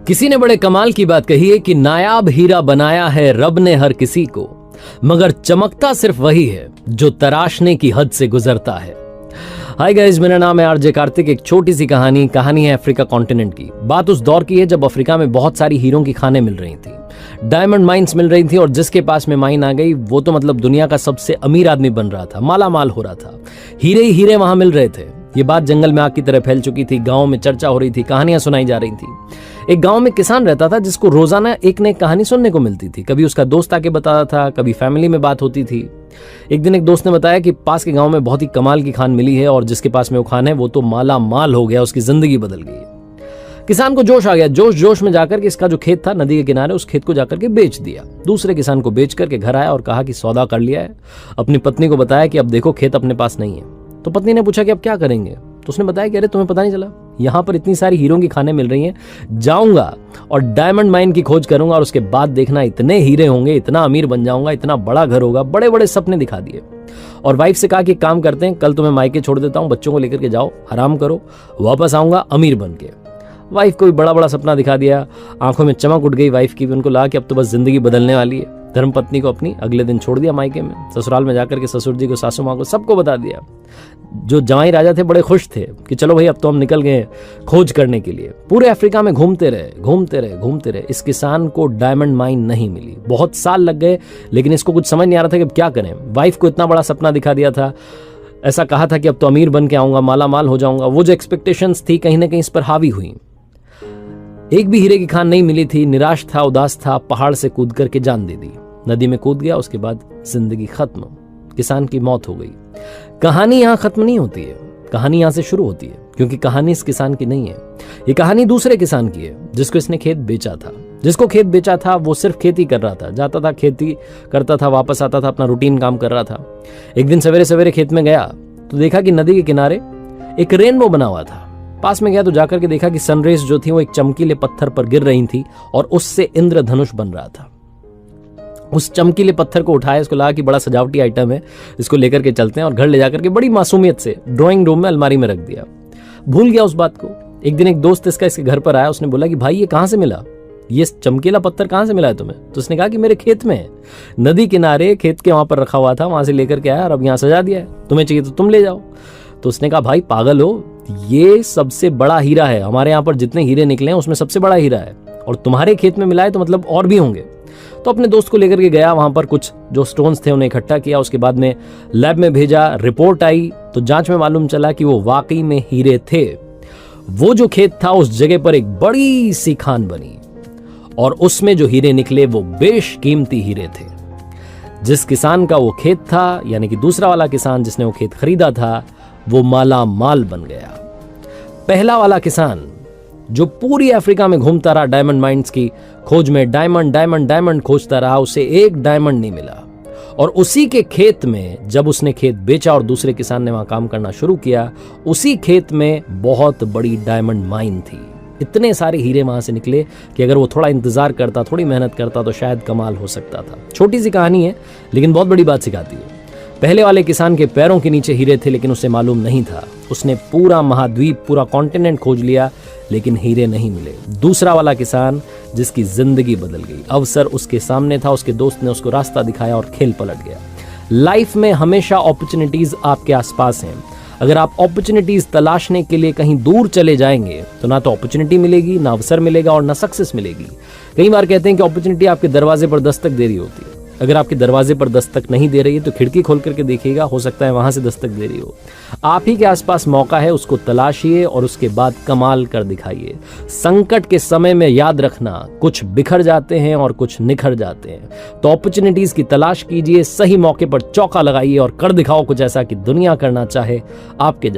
किसी ने बड़े कमाल की बात कही है कि नायाब हीरा बनाया है रब ने हर किसी को, मगर चमकता सिर्फ वही है जो तराशने की हद से गुजरता है। हाय गाइस, मेरा नाम है आरजे कार्तिक। एक छोटी सी कहानी है अफ्रीका कॉन्टिनेंट की। बात उस दौर की है जब अफ्रीका में बहुत सारी हीरों की खानें मिल रही थी, डायमंड माइंस मिल रही थी, और जिसके पास में माइन आ गई वो तो मतलब दुनिया का सबसे अमीर आदमी बन रहा था, माला माल हो रहा था। हीरे ही हीरे वहां मिल रहे थे। ये बात जंगल में आग की तरह फैल चुकी थी। गांव में चर्चा हो रही थी, कहानियां सुनाई जा रही थी। एक गांव में किसान रहता था जिसको रोजाना एक न एक कहानी सुनने को मिलती थी। कभी उसका दोस्त आके बताता था, कभी फैमिली में बात होती थी। एक दिन एक दोस्त ने बताया कि पास के गांव में बहुत ही कमाल की खान मिली है और जिसके पास में वो खान है वो तो माला माल हो गया, उसकी जिंदगी बदल गई। किसान को जोश आ गया। जोश में जाकर के इसका जो खेत था नदी के किनारे, उस खेत को जाकर के बेच दिया। दूसरे किसान को बेच करके घर आया और कहा कि सौदा कर लिया है। अपनी पत्नी को बताया कि अब देखो खेत अपने पास नहीं है। तो पत्नी ने पूछा कि अब क्या करेंगे? तो उसने बताया कि अरे तुम्हें पता नहीं चला, यहाँ पर इतनी सारी हीरों की खानें मिल रही हैं, जाऊंगा और डायमंड माइन की खोज करूंगा और उसके बाद देखना इतने हीरे होंगे, इतना अमीर बन जाऊंगा, इतना बड़ा घर होगा। बड़े बड़े सपने दिखा दिए और वाइफ से कहा कि काम करते हैं, कल तुम्हें मायके छोड़ देता हूं, बच्चों को लेकर के जाओ, आराम करो, वापस आऊंगा अमीर बन के। वाइफ को भी बड़ा बड़ा सपना दिखा दिया। आंखों में चमक उठ गई वाइफ की भी। उनको लगा कि अब तो बस जिंदगी बदलने वाली है। धर्मपत्नी को अपनी अगले दिन छोड़ दिया मायके में। ससुराल में जाकर के ससुर जी को, सासू माँ को, सबको बता दिया। जो जवाई राजा थे बड़े खुश थे कि चलो भाई अब तो हम निकल गए खोज करने के लिए। पूरे अफ्रीका में घूमते रहे। इस किसान को डायमंड माइन नहीं मिली। बहुत साल लग गए, लेकिन इसको कुछ समझ नहीं आ रहा था कि अब क्या करें। वाइफ को इतना बड़ा सपना दिखा दिया था, ऐसा कहा था कि अब तो अमीर बन के आऊंगा, माला माल हो जाऊंगा। वो जो एक्सपेक्टेशंस थी कहीं ना कहीं इस पर हावी हुई। एक भी हीरे की खान नहीं मिली थी। निराश था, उदास था, पहाड़ से कूद करके जान दे दी। नदी में कूद गया, उसके बाद जिंदगी खत्म। किसान की मौत हो गई। कहानी यहां खत्म नहीं होती है, कहानी यहां से शुरू होती है, क्योंकि कहानी इस किसान की नहीं है। ये कहानी दूसरे किसान की है जिसको इसने खेत बेचा था। जिसको खेत बेचा था वो सिर्फ खेती कर रहा था, जाता था खेती करता था, वापस आता था, अपना रूटीन काम कर रहा था। एक दिन सवेरे सवेरे खेत में गया तो देखा कि नदी के किनारे एक रेनबो बना हुआ था। पास में गया तो जाकर के देखा कि सनरेज जो थी वो एक चमकीले पत्थर पर गिर रही थी और उससे इंद्रधनुष बन रहा था। उस चमकीले पत्थर को उठाया, इसको लगा कि बड़ा सजावटी आइटम है, इसको लेकर के चलते हैं, और घर ले जाकर के बड़ी मासूमियत से ड्राइंग रूम में अलमारी में रख दिया। भूल गया उस बात को। एक दिन एक दोस्त इसके घर पर आया। उसने बोला कि भाई ये कहां से मिला, ये चमकीला पत्थर कहां से मिला है तुम्हें? तो उसने कहा कि मेरे खेत में है, नदी किनारे खेत के वहां पर रखा हुआ था, वहां से लेकर के आया और अब यहां सजा दिया है, तुम्हें चाहिए तो तुम ले जाओ। तो उसने कहा भाई पागल हो, ये सबसे बड़ा हीरा है, हमारे यहाँ पर जितने हीरे निकले हैं उसमें सबसे बड़ा हीरा है, और तुम्हारे खेत में मिला है तो मतलब और भी होंगे। तो अपने दोस्त को लेकर के गया, वहां पर कुछ जो स्टोन्स थे उन्हें इकट्ठा किया, उसके बाद में लैब में भेजा। रिपोर्ट आई तो जांच में मालूम चला कि वो वाकई में हीरे थे। वो जो खेत था उस जगह पर एक बड़ी सी खान बनी और उसमें जो हीरे निकले वो बेशकीमती हीरे थे। जिस किसान का वो खेत था, यानी कि दूसरा वाला किसान जिसने वो खेत खरीदा था, वो माला माल बन गया। पहला वाला किसान जो पूरी अफ्रीका में घूमता रहा डायमंड माइंस की खोज में, डायमंड खोजता रहा, उसे एक डायमंड नहीं मिला। और उसी के खेत में जब उसने खेत बेचा और दूसरे किसान ने वहां काम करना शुरू किया, उसी खेत में बहुत बड़ी डायमंड माइन थी। इतने सारे हीरे वहां से निकले कि अगर वो थोड़ा इंतजार करता, थोड़ी मेहनत करता तो शायद कमाल हो सकता था। छोटी सी कहानी है लेकिन बहुत बड़ी बात सिखाती है। पहले वाले किसान के पैरों के नीचे हीरे थे लेकिन उसे मालूम नहीं था। उसने पूरा महाद्वीप, पूरा कॉन्टिनेंट खोज लिया लेकिन हीरे नहीं मिले। दूसरा वाला किसान जिसकी जिंदगी बदल गई, अवसर उसके सामने था, उसके दोस्त ने उसको रास्ता दिखाया और खेल पलट गया। लाइफ में हमेशा अपॉर्चुनिटीज आपके आसपास हैं। अगर आप अपॉर्चुनिटीज तलाशने के लिए कहीं दूर चले जाएंगे तो ना तो अपॉर्चुनिटी मिलेगी, ना अवसर मिलेगा और ना सक्सेस मिलेगी। कई बार कहते हैं कि अपॉर्चुनिटी आपके दरवाजे पर दस्तक दे रही होती है। अगर आपके दरवाजे पर दस्तक नहीं दे रही है तो खिड़की खोल करके देखिएगा, हो सकता है वहां से दस्तक दे रही हो। आप ही के आसपास मौका है, उसको तलाशिए और उसके बाद कमाल कर दिखाइए। संकट के समय में याद रखना, कुछ बिखर जाते हैं और कुछ निखर जाते हैं। तो अपॉर्चुनिटीज की तलाश कीजिए, सही मौके पर चौका लगाइए और कर दिखाओ कुछ ऐसा कि दुनिया करना चाहे आपके